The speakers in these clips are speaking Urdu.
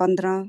15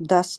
10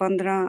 15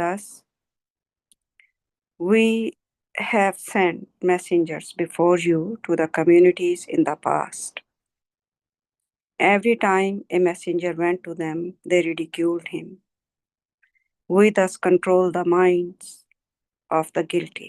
10। We have sent messengers before you to the communities in the past. Every time a messenger went to them, they ridiculed him. We thus control the minds of the guilty.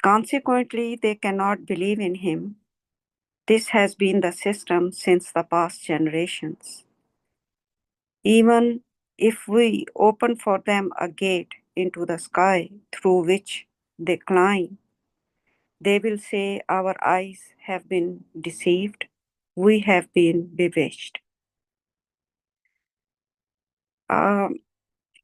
Consequently, they cannot believe in him. This has been the system since the past generations. Even if we open for them a gate into the sky through which they climb, they will say, our eyes have been deceived, we have been bewitched.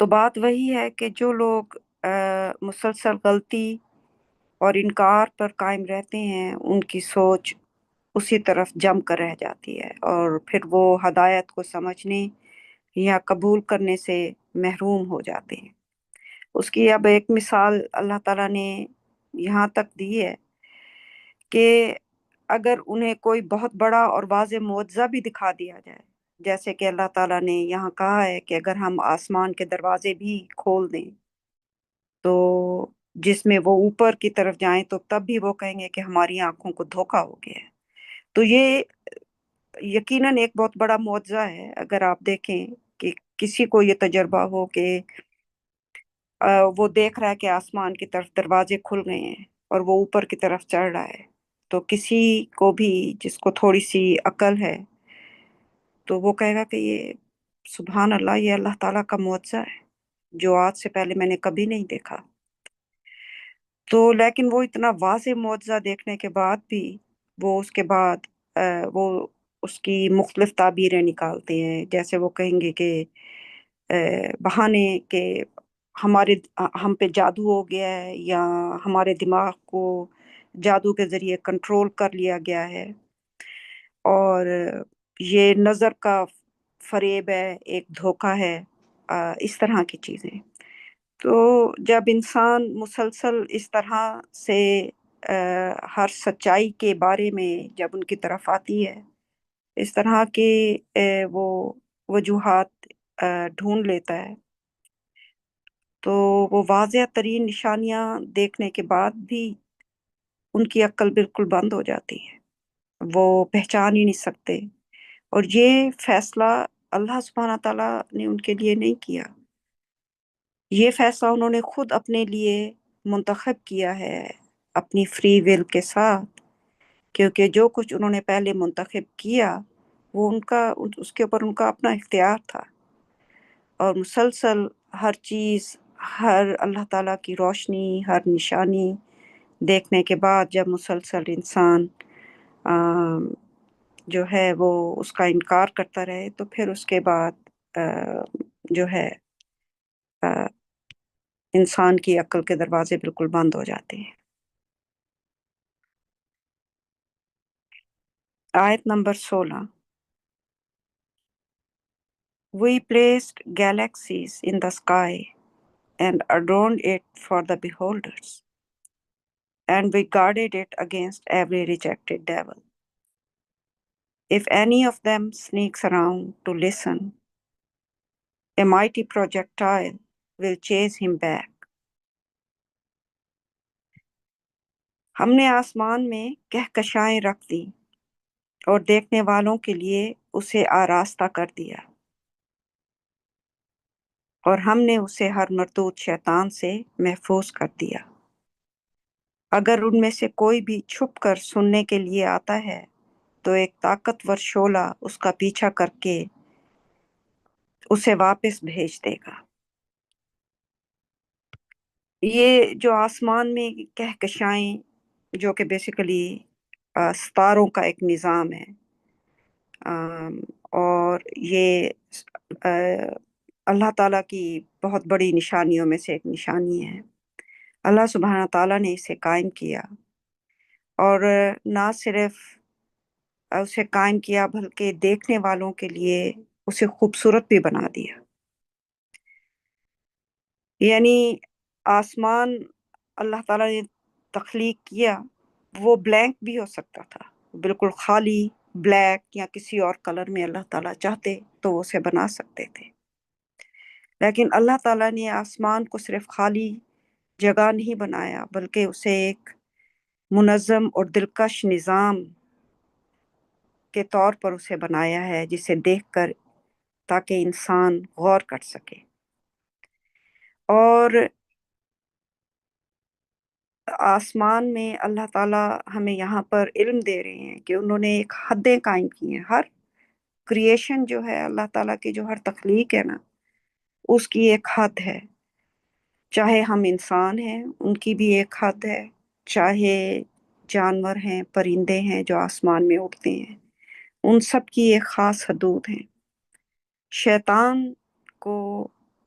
تو بات وہی ہے کہ جو لوگ مسلسل غلطی اور انکار پر قائم رہتے ہیں، ان کی سوچ اسی طرف جم کر رہ جاتی ہے، اور پھر وہ ہدایت کو سمجھنے یا قبول کرنے سے محروم ہو جاتے ہیں۔ اس کی اب ایک مثال اللہ تعالیٰ نے یہاں تک دی ہے کہ اگر انہیں کوئی بہت بڑا اور واضح معجزہ بھی دکھا دیا جائے، جیسے کہ اللہ تعالیٰ نے یہاں کہا ہے کہ اگر ہم آسمان کے دروازے بھی کھول دیں تو جس میں وہ اوپر کی طرف جائیں، تو تب بھی وہ کہیں گے کہ ہماری آنکھوں کو دھوکا ہو گیا ہے۔ تو یہ یقیناً ایک بہت بڑا معجزہ ہے۔ اگر آپ دیکھیں کہ کسی کو یہ تجربہ ہو کہ وہ دیکھ رہا ہے کہ آسمان کی طرف دروازے کھل گئے ہیں اور وہ اوپر کی طرف چڑھ رہا ہے، تو کسی کو بھی جس کو تھوڑی سی عقل ہے تو وہ کہے گا کہ یہ سبحان اللہ، یہ اللہ تعالیٰ کا معجزہ ہے جو آج سے پہلے میں نے کبھی نہیں دیکھا۔ تو لیکن وہ اتنا واضح معجزہ دیکھنے کے بعد بھی وہ اس کے بعد وہ اس کی مختلف تعبیریں نکالتے ہیں، جیسے وہ کہیں گے کہ بہانے کہ ہمارے ہم پہ جادو ہو گیا ہے، یا ہمارے دماغ کو جادو کے ذریعے کنٹرول کر لیا گیا ہے، اور یہ نظر کا فریب ہے، ایک دھوکہ ہے، اس طرح کی چیزیں۔ تو جب انسان مسلسل اس طرح سے ہر سچائی کے بارے میں جب ان کی طرف آتی ہے، اس طرح کے وہ وجوہات ڈھونڈ لیتا ہے، تو وہ واضح ترین نشانیاں دیکھنے کے بعد بھی ان کی عقل بالکل بند ہو جاتی ہے، وہ پہچان ہی نہیں سکتے۔ اور یہ فیصلہ اللہ سبحانہ تعالیٰ نے ان کے لیے نہیں کیا، یہ فیصلہ انہوں نے خود اپنے لیے منتخب کیا ہے اپنی فری ول کے ساتھ، کیونکہ جو کچھ انہوں نے پہلے منتخب کیا وہ ان کا اس کے اوپر ان کا اپنا اختیار تھا، اور مسلسل ہر چیز، ہر اللہ تعالیٰ کی روشنی، ہر نشانی دیکھنے کے بعد جب مسلسل انسان آم، جو ہے وہ اس کا انکار کرتا رہے، تو پھر اس کے بعد جو ہے آ، انسان کی عقل کے دروازے بالکل بند ہو جاتے ہیں۔ آیت number 16: We placed galaxies in the sky and adorned it for the beholders, and we guarded it against every rejected devil. If any of them sneaks around to listen, a mighty projectile will chase him back. ہم نے آسمان میں کہکشائیں رکھ دی اور دیکھنے والوں کے لیے اسے آراستہ کر دیا، اور ہم نے اسے ہر مردود شیطان سے محفوظ کر دیا۔ اگر ان میں سے کوئی بھی چھپ کر سننے کے لیے آتا ہے تو ایک طاقتور شعلہ اس کا پیچھا کر کے اسے واپس بھیج دے گا۔ یہ جو آسمان میں کہکشائیں، جو کہ بیسیکلی ستاروں کا ایک نظام ہے، اور یہ اللہ تعالیٰ کی بہت بڑی نشانیوں میں سے ایک نشانی ہے۔ اللہ سبحانہ تعالیٰ نے اسے قائم کیا، اور نہ صرف اسے قائم کیا بلکہ دیکھنے والوں کے لیے اسے خوبصورت بھی بنا دیا۔ یعنی آسمان اللہ تعالیٰ نے تخلیق کیا، وہ بلینک بھی ہو سکتا تھا، بالکل خالی بلیک یا کسی اور کلر میں اللہ تعالیٰ چاہتے تو وہ اسے بنا سکتے تھے، لیکن اللہ تعالیٰ نے آسمان کو صرف خالی جگہ نہیں بنایا بلکہ اسے ایک منظم اور دلکش نظام کے طور پر اسے بنایا ہے، جسے دیکھ کر تاکہ انسان غور کر سکے۔ اور آسمان میں اللہ تعالیٰ ہمیں یہاں پر علم دے رہے ہیں کہ انہوں نے ایک حدیں قائم کی ہیں۔ ہر کریشن جو ہے اللہ تعالیٰ کی، جو ہر تخلیق ہے نا، اس کی ایک حد ہے۔ چاہے ہم انسان ہیں، ان کی بھی ایک حد ہے، چاہے جانور ہیں، پرندے ہیں جو آسمان میں اڑتے ہیں، ان سب کی ایک خاص حدود ہیں۔ شیطان کو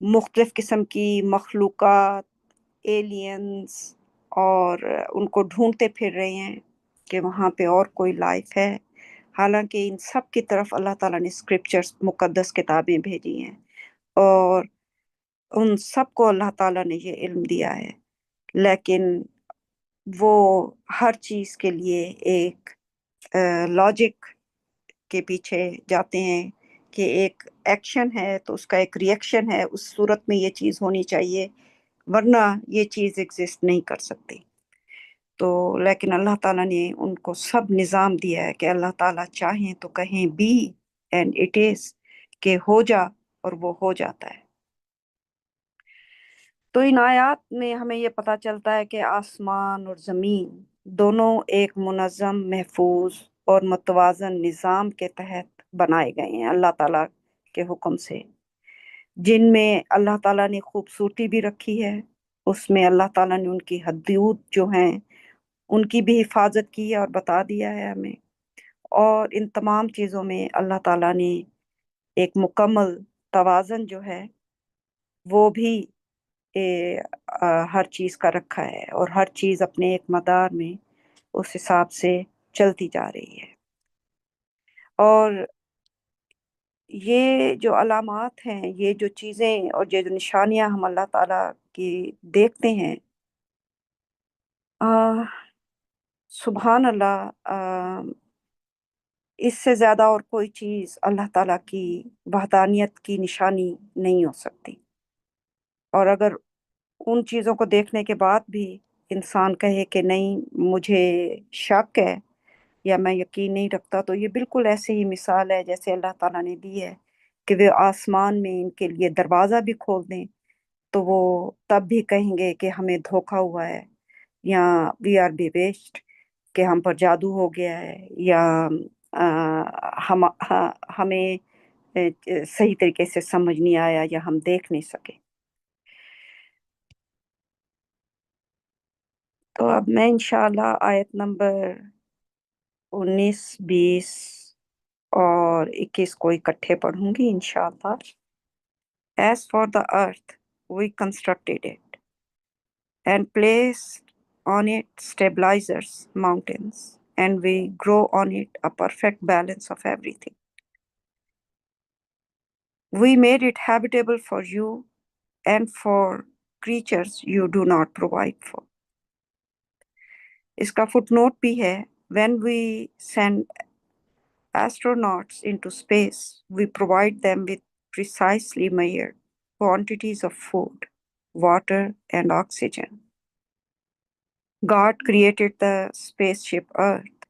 مختلف قسم کی مخلوقات، ایلینز، اور ان کو ڈھونڈتے پھر رہے ہیں کہ وہاں پہ اور کوئی لائف ہے، حالانکہ ان سب کی طرف اللہ تعالیٰ نے اسکرپچرز، مقدس کتابیں بھیجی ہیں، اور ان سب کو اللہ تعالیٰ نے یہ علم دیا ہے، لیکن وہ ہر چیز کے لیے ایک لاجک کے پیچھے جاتے ہیں کہ ایک ایکشن ہے تو اس کا ایک ری ایکشن ہے، اس صورت میں یہ چیز ہونی چاہیے، ورنہ یہ چیز ایگزسٹ نہیں کر سکتی۔ تو لیکن اللہ تعالیٰ نے ان کو سب نظام دیا ہے کہ اللہ تعالیٰ چاہیں تو کہیں بی اینڈ اٹ از، کہ ہو جا، اور وہ ہو جاتا ہے۔ تو ان آیات میں ہمیں یہ پتہ چلتا ہے کہ آسمان اور زمین دونوں ایک منظم، محفوظ اور متوازن نظام کے تحت بنائے گئے ہیں اللہ تعالیٰ کے حکم سے، جن میں اللہ تعالیٰ نے خوبصورتی بھی رکھی ہے، اس میں اللہ تعالیٰ نے ان کی حدود جو ہیں ان کی بھی حفاظت کی ہے اور بتا دیا ہے ہمیں، اور ان تمام چیزوں میں اللہ تعالیٰ نے ایک مکمل توازن جو ہے وہ بھی ہر چیز کا رکھا ہے، اور ہر چیز اپنے ایک مدار میں اس حساب سے چلتی جا رہی ہے۔ اور یہ جو علامات ہیں، یہ جو چیزیں اور یہ جو نشانیاں ہم اللہ تعالیٰ کی دیکھتے ہیں، سبحان اللہ، اس سے زیادہ اور کوئی چیز اللہ تعالیٰ کی وحدانیت کی نشانی نہیں ہو سکتی۔ اور اگر ان چیزوں کو دیکھنے کے بعد بھی انسان کہے کہ نہیں، مجھے شک ہے یا میں یقین نہیں رکھتا، تو یہ بالکل ایسے ہی مثال ہے جیسے اللہ تعالیٰ نے دی ہے کہ وہ آسمان میں ان کے لیے دروازہ بھی کھول دیں تو وہ تب بھی کہیں گے کہ ہمیں دھوکا ہوا ہے، یا وی آر بی ویسٹ، کہ ہم پر جادو ہو گیا ہے، یا ہمیں صحیح طریقے سے سمجھ نہیں آیا، یا ہم دیکھ نہیں سکے۔ تو اب میں انشاءاللہ آیت نمبر 19، 20 اور 21 کو اکٹھے پڑھوں گی انشاءاللہ۔ As for the earth, we constructed it and placed on it stabilizers, mountains, and we grow on it a perfect balance of everything. We made it habitable for you and for creatures you do not provide for. اس کا فٹ نوٹ بھی ہے: when we send astronauts into space, we provide them with precisely measured quantities of food, water, and oxygen. God created the spaceship Earth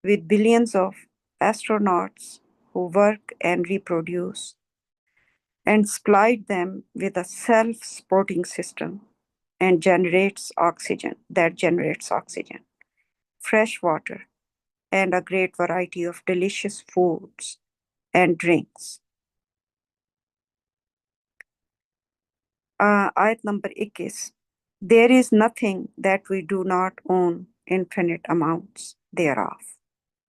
with billions of astronauts who work and reproduce, and supplied them with a self-supporting system and generates oxygen, fresh water, and a great variety of delicious foods and drinks. آیت number 21: There is nothing that we do not own infinite amounts thereof,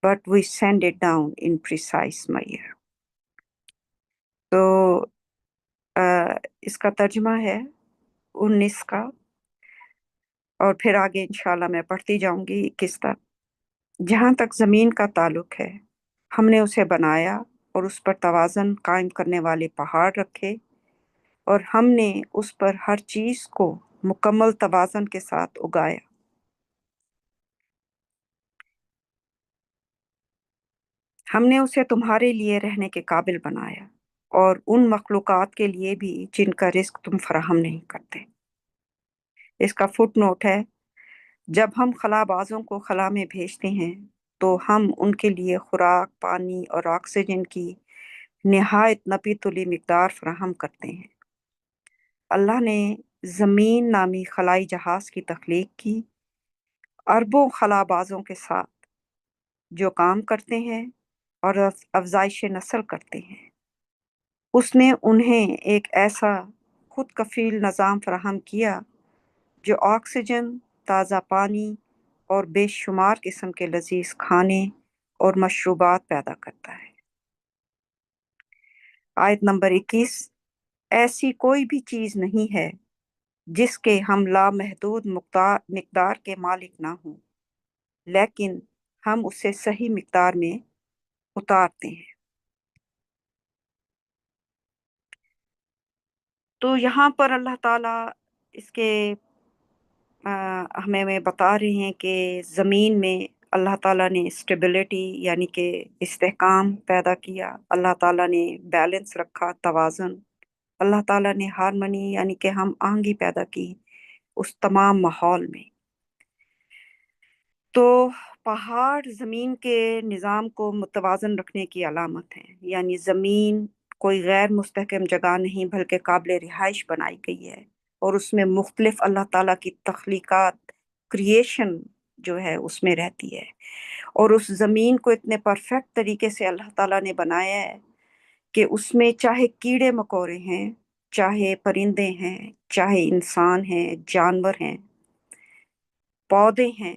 but we send it down in precise measure. تو اس کا ترجمہ ہے 19 کا، اور پھر آگے انشاءاللہ میں پڑھتی جاؤں گی 21 تک۔ جہاں تک زمین کا تعلق ہے، ہم نے اسے بنایا اور اس پر توازن قائم کرنے والے پہاڑ رکھے، اور ہم نے اس پر ہر چیز کو مکمل توازن کے ساتھ اگایا۔ ہم نے اسے تمہارے لیے رہنے کے قابل بنایا، اور ان مخلوقات کے لیے بھی جن کا رزق تم فراہم نہیں کرتے۔ اس کا فٹ نوٹ ہے: جب ہم خلا بازوں کو خلا میں بھیجتے ہیں تو ہم ان کے لیے خوراک، پانی اور آکسیجن کی نہایت نپی تلی مقدار فراہم کرتے ہیں۔ اللہ نے زمین نامی خلائی جہاز کی تخلیق کی، اربوں خلا بازوں کے ساتھ جو کام کرتے ہیں اور افزائش نسل کرتے ہیں۔ اس نے انہیں ایک ایسا خود کفیل نظام فراہم کیا جو آکسیجن، تازہ پانی اور بے شمار قسم کے لذیذ کھانے اور مشروبات پیدا کرتا ہے۔ آیت نمبر 21: ایسی کوئی بھی چیز نہیں ہے جس کے ہم لامحدود مقدار کے مالک نہ ہوں، لیکن ہم اسے صحیح مقدار میں اتارتے ہیں۔ تو یہاں پر اللہ تعالیٰ اس کے ہمیں بتا رہے ہیں کہ زمین میں اللہ تعالیٰ نے اسٹیبلٹی یعنی کہ استحکام پیدا کیا، اللہ تعالیٰ نے بیلنس رکھا، توازن، اللہ تعالیٰ نے ہارمنی یعنی کہ ہم آہنگی پیدا کی اس تمام ماحول میں۔ تو پہاڑ زمین کے نظام کو متوازن رکھنے کی علامت ہے، یعنی زمین کوئی غیر مستحکم جگہ نہیں بلکہ قابل رہائش بنائی گئی ہے، اور اس میں مختلف اللہ تعالیٰ کی تخلیقات، کریشن جو ہے اس میں رہتی ہے، اور اس زمین کو اتنے پرفیکٹ طریقے سے اللہ تعالیٰ نے بنایا ہے کہ اس میں چاہے کیڑے مکوڑے ہیں، چاہے پرندے ہیں، چاہے انسان ہیں، جانور ہیں، پودے ہیں،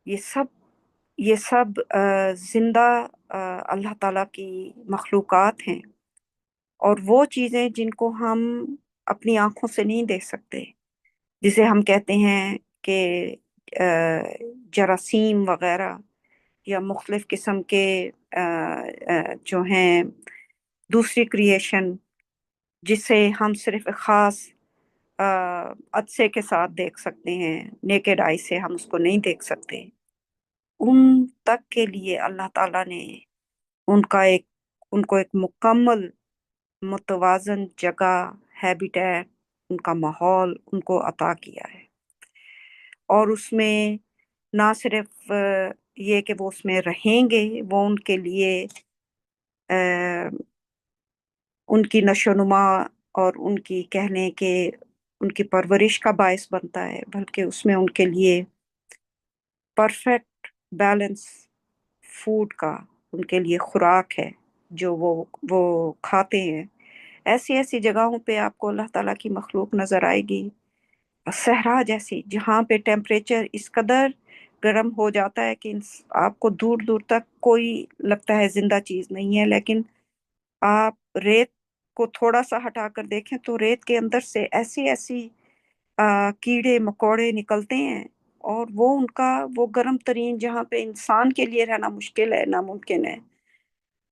یہ سب زندہ اللہ تعالیٰ کی مخلوقات ہیں، اور وہ چیزیں جن کو ہم اپنی آنکھوں سے نہیں دیکھ سکتے، جسے ہم کہتے ہیں کہ جراثیم وغیرہ یا مختلف قسم کے جو ہیں دوسری کریشن، جسے ہم صرف ایک خاص عدسے کے ساتھ دیکھ سکتے ہیں، نیکڈ آئی سے ہم اس کو نہیں دیکھ سکتے، ان تک کے لیے اللہ تعالیٰ نے ان کو ایک مکمل متوازن جگہ، ہیبیٹیٹ، ان کا ماحول ان کو عطا کیا ہے، اور اس میں نہ صرف یہ کہ وہ اس میں رہیں گے، وہ ان کے لیے ان کی نشو و نما اور ان کی کہہ لیں کہ ان کی پرورش کا باعث بنتا ہے، بلکہ اس میں ان کے لیے پرفیکٹ بیلنس فوڈ کا ان کے لیے خوراک ہے جو وہ کھاتے ہیں۔ ایسی ایسی جگہوں پہ آپ کو اللہ تعالیٰ کی مخلوق نظر آئے گی، صحرا جیسی، جہاں پہ ٹیمپریچر اس قدر گرم ہو جاتا ہے کہ آپ کو دور دور تک کوئی لگتا ہے زندہ چیز نہیں ہے، لیکن آپ ریت کو تھوڑا سا ہٹا کر دیکھیں تو ریت کے اندر سے ایسی ایسی کیڑے مکوڑے نکلتے ہیں، اور وہ ان کا وہ گرم ترین جہاں پہ انسان کے لیے رہنا مشکل ہے، ناممکن ہے،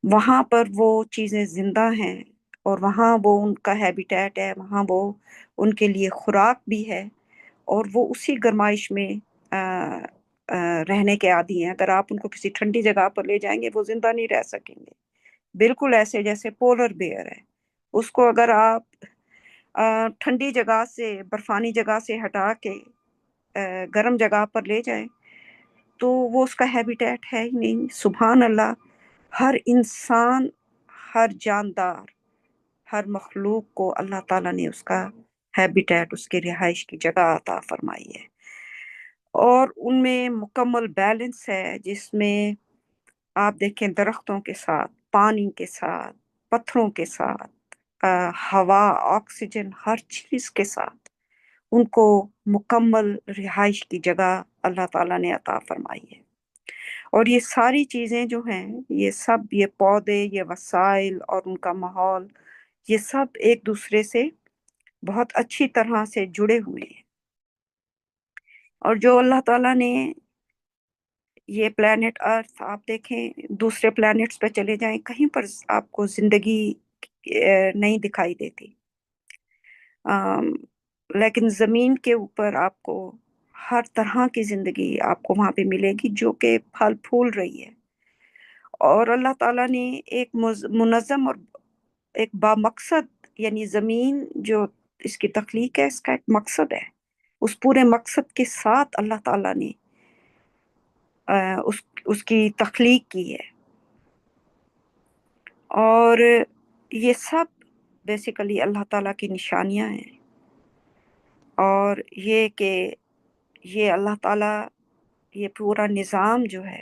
وہاں پر وہ چیزیں زندہ ہیں، اور وہاں وہ ان کا ہیبیٹیٹ ہے، وہاں وہ ان کے لیے خوراک بھی ہے، اور وہ اسی گرمائش میں رہنے کے عادی ہیں۔ اگر آپ ان کو کسی ٹھنڈی جگہ پر لے جائیں گے وہ زندہ نہیں رہ سکیں گے، بالکل ایسے جیسے پولر بیئر ہے، اس کو اگر آپ ٹھنڈی جگہ سے، برفانی جگہ سے ہٹا کے گرم جگہ پر لے جائیں تو وہ اس کا ہیبیٹیٹ ہے ہی نہیں۔ سبحان اللہ، ہر انسان، ہر جاندار، ہر مخلوق کو اللہ تعالیٰ نے اس کا ہیبیٹیٹ، اس کے رہائش کی جگہ عطا فرمائی ہے، اور ان میں مکمل بیلنس ہے، جس میں آپ دیکھیں درختوں کے ساتھ، پانی کے ساتھ، پتھروں کے ساتھ، ہوا، آکسیجن، ہر چیز کے ساتھ ان کو مکمل رہائش کی جگہ اللہ تعالیٰ نے عطا فرمائی ہے، اور یہ ساری چیزیں جو ہیں، یہ سب، یہ پودے، یہ وسائل اور ان کا ماحول، یہ سب ایک دوسرے سے بہت اچھی طرح سے جڑے ہوئے ہیں، اور جو اللہ تعالیٰ نے یہ پلانٹ ارتھ، آپ دیکھیں دوسرے پلانٹس پہ چلے جائیں، کہیں پر آپ کو زندگی نہیں دکھائی دیتی، لیکن زمین کے اوپر آپ کو ہر طرح کی زندگی آپ کو وہاں پہ ملے گی جو کہ پھل پھول رہی ہے، اور اللہ تعالیٰ نے ایک منظم اور ایک بامقصد، یعنی زمین جو اس کی تخلیق ہے، اس کا ایک مقصد ہے، اس پورے مقصد کے ساتھ اللہ تعالیٰ نے اس کی تخلیق کی ہے، اور یہ سب بیسیکلی اللہ تعالیٰ کی نشانیاں ہیں، اور یہ کہ یہ اللہ تعالیٰ، یہ پورا نظام جو ہے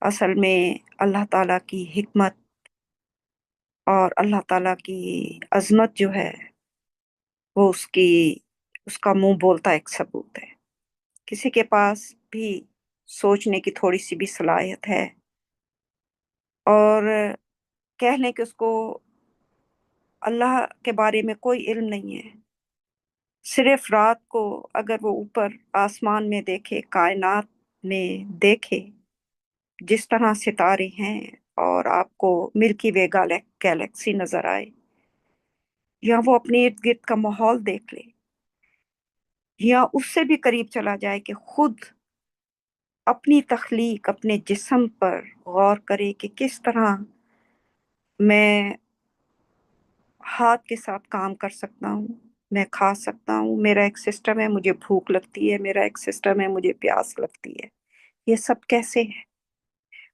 اصل میں اللہ تعالیٰ کی حکمت اور اللہ تعالیٰ کی عظمت جو ہے، وہ اس کا منہ بولتا ایک ثبوت ہے، کسی کے پاس بھی سوچنے کی تھوڑی سی بھی صلاحیت ہے، اور کہہ لیں کہ اس کو اللہ کے بارے میں کوئی علم نہیں ہے. صرف رات کو اگر وہ اوپر آسمان میں دیکھے، کائنات میں دیکھے جس طرح ستارے ہیں، اور آپ کو ملکی وے گیلیکسی نظر آئے، یا وہ اپنے ارد گرد کا ماحول دیکھ لے، یا اس سے بھی قریب چلا جائے کہ خود اپنی تخلیق، اپنے جسم پر غور کرے کہ کس طرح میں ہاتھ کے ساتھ کام کر سکتا ہوں، میں کھا سکتا ہوں، میرا ایک سسٹم ہے، مجھے بھوک لگتی ہے، میرا ایک سسٹم ہے، مجھے پیاس لگتی ہے. یہ سب کیسے ہے؟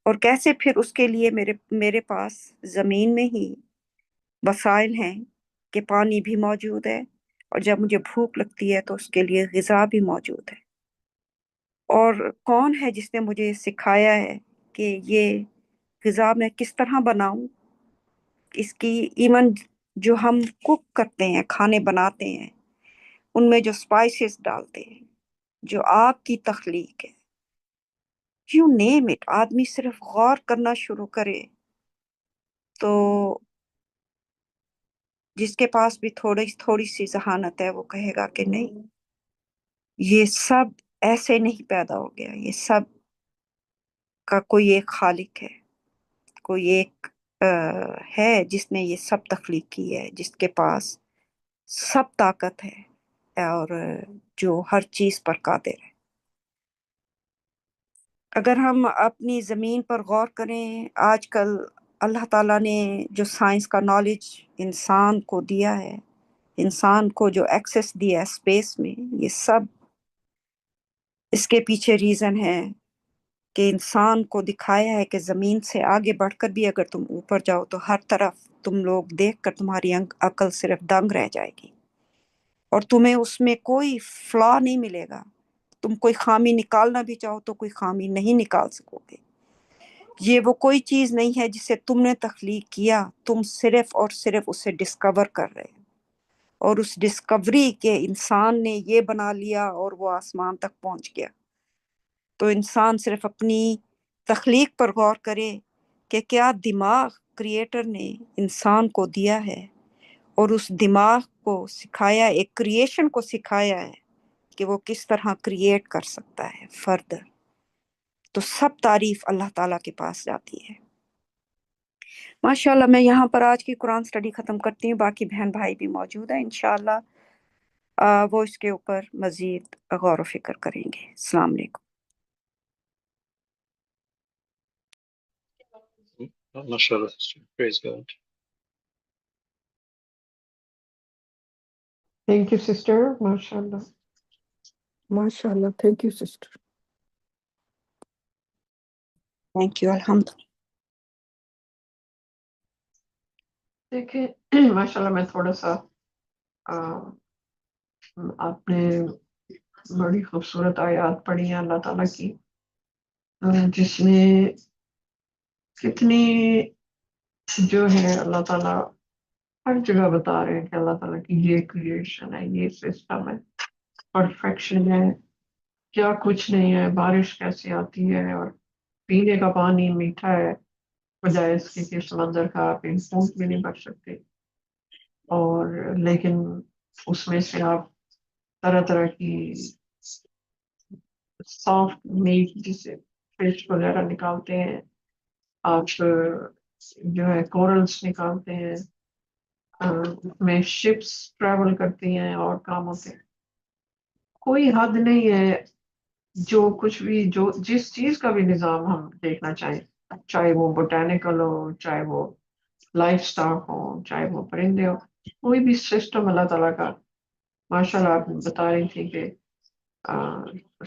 اور کیسے پھر اس کے لیے میرے پاس زمین میں ہی وسائل ہیں کہ پانی بھی موجود ہے، اور جب مجھے بھوک لگتی ہے تو اس کے لیے غذا بھی موجود ہے. اور کون ہے جس نے مجھے سکھایا ہے کہ یہ غذا میں کس طرح بناؤں؟ اس کی ایون جو ہم کوک کرتے ہیں، کھانے بناتے ہیں، ان میں جو سپائسز ڈالتے ہیں، جو آپ کی تخلیق ہے، یو نیم اٹ، آدمی صرف غور کرنا شروع کرے تو جس کے پاس بھی تھوڑی سی ذہانت ہے وہ کہے گا کہ نہیں، یہ سب ایسے نہیں پیدا ہو گیا، یہ سب کا کوئی ایک خالق ہے، کوئی ایک ہے جس نے یہ سب تخلیق کی ہے، جس کے پاس سب طاقت ہے، اور جو ہر چیز پر قادر ہے. اگر ہم اپنی زمین پر غور کریں، آج کل اللہ تعالیٰ نے جو سائنس کا نالج انسان کو دیا ہے، انسان کو جو ایکسیس دیا ہے اسپیس میں، یہ سب اس کے پیچھے ریزن ہے کہ انسان کو دکھایا ہے کہ زمین سے آگے بڑھ کر بھی اگر تم اوپر جاؤ تو ہر طرف تم لوگ دیکھ کر تمہاری عقل صرف دنگ رہ جائے گی، اور تمہیں اس میں کوئی فلا نہیں ملے گا. تم کوئی خامی نکالنا بھی چاہو تو کوئی خامی نہیں نکال سکو گے. یہ وہ کوئی چیز نہیں ہے جسے تم نے تخلیق کیا، تم صرف اور صرف اسے ڈسکور کر رہے، اور اس ڈسکوری کے انسان نے یہ بنا لیا اور وہ آسمان تک پہنچ گیا. تو انسان صرف اپنی تخلیق پر غور کرے کہ کیا دماغ کریٹر نے انسان کو دیا ہے، اور اس دماغ کو سکھایا، ایک کریشن کو سکھایا ہے کہ وہ کس طرح کریٹ کر سکتا ہے فردر. تو سب تعریف اللہ تعالیٰ کے پاس جاتی ہے. ماشاءاللہ میں یہاں پر آج کی قرآن سٹڈی ختم کرتی ہوں. باقی بہن بھائی بھی موجود ہیں، انشاءاللہ وہ اس کے اوپر مزید غور و فکر کریں گے. السلام علیکم. MashaAllah, sister. Praise God. Thank you, sister. MashaAllah. MashaAllah. Thank you, sister. Thank you. الحمد. دیکھیں ماشاءاللہ میں تھوڑا سا آپ نے بڑی خوبصورت آیات پڑھی ہیں اللہ تعالیٰ کی، جس میں کتنی جو ہے اللہ تعالیٰ ہر جگہ بتا رہے ہیں کہ اللہ تعالیٰ کی یہ کریشن ہے، یہ سسٹم ہے، پرفیکشن ہے، کیا کچھ نہیں ہے، بارش کیسے آتی ہے، اور پینے کا پانی میٹھا ہے بجائے اس کے کہ سمندر کا آپ ایک بوند بھی نہیں بھر سکتے، اور لیکن اس میں سے آپ طرح طرح کی سافٹ میٹ جسے فش وغیرہ نکالتے ہیں، آپ جو ہے کورلس نکالتے ہیں، اس میں شپس ٹریول کرتی ہیں اور کاموں سے کوئی حد نہیں ہے. جو کچھ بھی جو جس چیز کا بھی نظام ہم دیکھنا چاہیں، چاہے وہ بوٹینیکل ہو، چاہے وہ لائف سٹاک ہو، چاہے وہ پرندے ہو، کوئی بھی سسٹم اللہ تعالیٰ کا. ماشاء اللہ آپ بتا رہی تھی کہ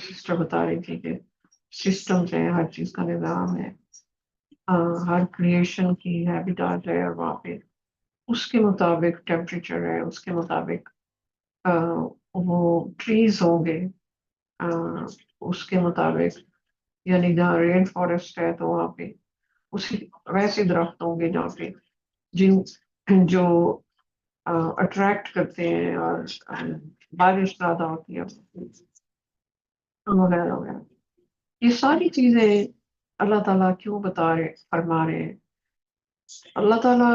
سسٹر بتا رہی تھی کہ سسٹمز ہیں، ہر چیز کا نظام ہے، ہر کریشن کی ہیبیٹاٹ ہے، اور وہاں پہ اس کے مطابق ٹیمپریچر ہے، اس کے مطابق وہ ٹریز ہوں گے، اس کے مطابق، یعنی جہاں رین فارسٹ ہے تو وہاں پہ اسی ویسے درخت ہوں گے جہاں پہ جو اٹریکٹ کرتے ہیں اور بارش زیادہ ہوتی ہے وغیرہ وغیرہ. یہ ساری چیزیں اللہ تعالیٰ کیوں بتا رہے فرما رہے ہیں؟ اللہ تعالیٰ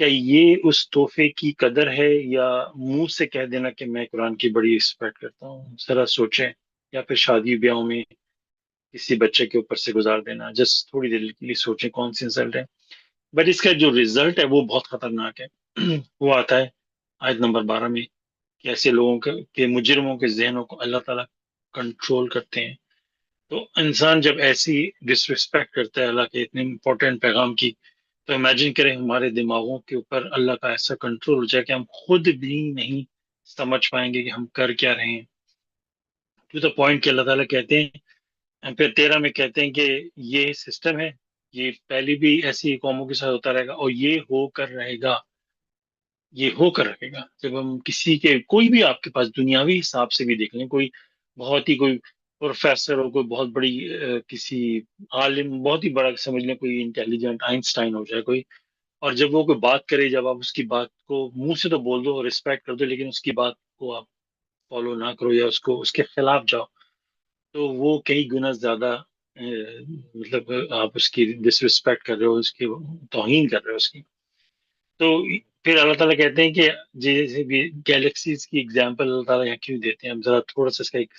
کیا یہ اس تحفے کی قدر ہے یا منہ سے کہہ دینا کہ میں قرآن کی بڑی رسپیکٹ کرتا ہوں؟ ذرا سوچیں. یا پھر شادی بیاہوں میں کسی بچے کے اوپر سے گزار دینا. جسٹ تھوڑی دیر کے لیے سوچیں کون سی رزلٹ ہے. بٹ اس کا جو رزلٹ ہے وہ بہت خطرناک ہے. وہ آتا ہے آیت نمبر 12 میں کہ ایسے لوگوں کے مجرموں کے ذہنوں کو اللہ تعالیٰ کنٹرول کرتے ہیں. تو انسان جب ایسی ڈس رسپیکٹ کرتا ہے اللہ کے اتنے امپورٹنٹ پیغام کی، تو امیجن کریں ہمارے دماغوں کے اوپر اللہ کا ایسا کنٹرول ہو جائے کہ ہم خود بھی نہیں سمجھ پائیں گے کہ ہم کر کیا رہے ہیں. ٹو دا پوائنٹ کہ اللہ تعالیٰ کہتے ہیں، پھر 13 میں کہتے ہیں کہ یہ سسٹم ہے، یہ پہلی بھی ایسی قوموں کے ساتھ ہوتا رہے گا اور یہ ہو کر رہے گا. یہ ہو کر رہے گا. جب ہم کسی کے کوئی بھی آپ کے پاس دنیاوی حساب سے بھی دیکھ لیں، کوئی بہت ہی کوئی پروفیسر ہو، کوئی بہت بڑی کسی عالم، بہت ہی بڑا سمجھ لیں کوئی انٹیلیجنٹ آئنسٹائن ہو جائے کوئی، اور جب وہ کوئی بات کرے، جب آپ اس کی بات کو منہ سے تو بول دو اور رسپیکٹ کر دو، لیکن اس کی بات کو آپ فالو نہ کرو یا اس کے خلاف جاؤ، تو وہ کئی گنا زیادہ مطلب آپ اس کی ڈس رسپیکٹ کر رہے ہو، اس کی توہین کر رہے ہو اس کی. تو پھر اللہ تعالیٰ کہتے ہیں کہ جیسے بھی گیلیکسیز کی اگزامپل اللہ تعالیٰ یہاں کیوں دیتے ہیں. ہم ذرا تھوڑا سا اس کا ایک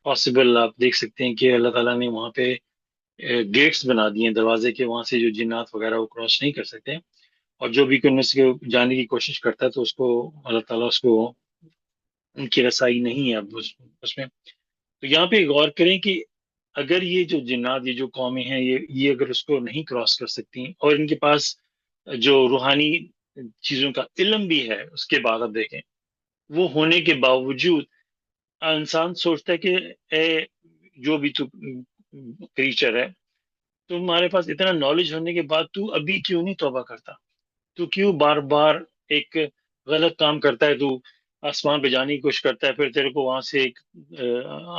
پاسبل آپ دیکھ سکتے ہیں کہ اللہ تعالیٰ نے وہاں پہ گیٹس بنا دیے ہیں، دروازے کے، وہاں سے جو جنات وغیرہ وہ کراس نہیں کر سکتے، اور جو بھی ان میں سے جانے کی کوشش کرتا ہے تو اس کو اللہ تعالیٰ اس کو ان کی رسائی نہیں ہے اب اس میں. تو یہاں پہ غور کریں کہ اگر یہ جو جنات، یہ جو قومیں ہیں، یہ اگر اس کو نہیں کراس کر سکتی اور ان کے پاس جو روحانی چیزوں کا علم بھی ہے، اس کے بعد آپ دیکھیں وہ ہونے کے باوجود انسان سوچتا ہے کہ اے جو بھی تو کریچر ہے، تمہارے پاس اتنا نالج ہونے کے بعد تو ابھی کیوں نہیں توبہ کرتا؟ تو کیوں بار بار ایک غلط کام کرتا ہے؟ تو آسمان پہ جانے کی کوشش کرتا ہے، پھر تیرے کو وہاں سے ایک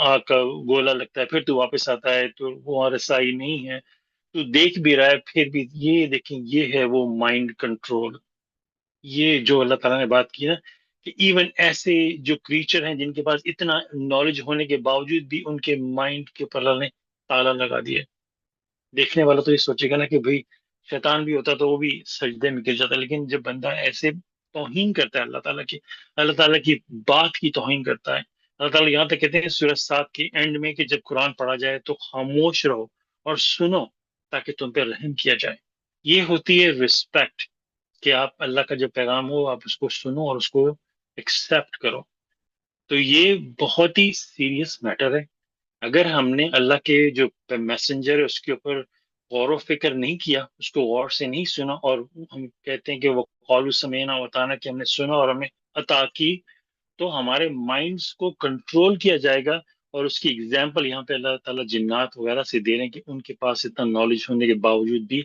آگ کا گولا لگتا ہے، پھر تو واپس آتا ہے، تو وہاں رسائی نہیں ہے، تو دیکھ بھی رہا ہے پھر بھی. یہ دیکھیں، یہ ہے وہ مائنڈ کنٹرول. یہ جو اللہ تعالیٰ نے بات کی نا کہ ایون ایسے جو کریچر ہیں جن کے پاس اتنا نالج ہونے کے باوجود بھی ان کے مائنڈ کے اوپر اللہ نے تالا لگا دیا. دیکھنے والا تو یہ سوچے گا نا کہ بھئی شیطان بھی ہوتا تو وہ بھی سجدے میں گر جاتا، لیکن جب بندہ ایسے توہین کرتا ہے اللہ تعالیٰ کی بات کی توہین کرتا ہے. اللہ تعالیٰ یہاں تک کہتے ہیں سورہ 7 کے اینڈ میں کہ جب قرآن پڑھا جائے تو خاموش رہو اور سنو تاکہ تم پہ رحم کیا جائے. یہ ہوتی ہے رسپیکٹ، کہ آپ اللہ کا جو پیغام ہو آپ اس کو سنو اور اس کو ایکسیپٹ کرو. تو یہ بہت ہی سیریس میٹر ہے. اگر ہم نے اللہ کے جو میسنجر ہے اس کے اوپر غور و فکر نہیں کیا، اس کو غور سے نہیں سنا، اور ہم کہتے ہیں کہ وہ قالوا سمیعنا واطعنا، کہ ہم نے سنا اور ہمیں اطاعت کی، تو ہمارے مائنڈز کو کنٹرول کیا جائے گا. اور اس کی اگزامپل یہاں پہ اللہ تعالیٰ جنات وغیرہ سے دے رہے ہیں کہ ان کے پاس اتنا نالج ہونے کے باوجود بھی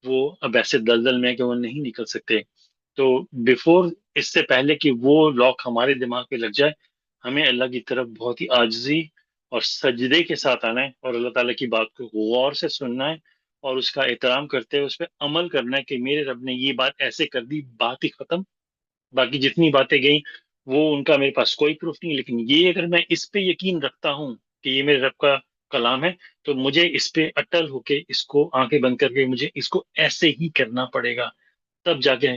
وہ اب ایسے دلدل میں کہ وہ نہیں نکل سکتے. تو بیفور، اس سے پہلے کہ وہ لاک ہمارے دماغ پہ لگ جائے، ہمیں اللہ کی طرف بہت ہی عاجزی اور سجدے کے ساتھ آنا ہے اور اللہ تعالیٰ کی بات کو غور سے سننا ہے اور اس کا احترام کرتے ہوئے اس پہ عمل کرنا ہے کہ میرے رب نے یہ بات ایسے کر دی، بات ہی ختم. باقی جتنی باتیں گئیں وہ ان کا میرے پاس کوئی پروف نہیں، لیکن یہ اگر میں اس پہ یقین رکھتا ہوں کہ یہ میرے رب کا کلام ہے، تو مجھے اس پہ اٹل ہو کے اس کو آنکھیں بند کر کے مجھے اس کو ایسے ہی کرنا پڑے گا، تب جا کے.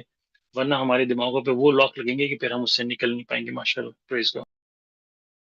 ورنہ ہمارے دماغوں پہ وہ لاک لگیں گے کہ پھر ہم اس سے نکل نہیں پائیں گے. ماشاء اللہ، پریز گاڈ.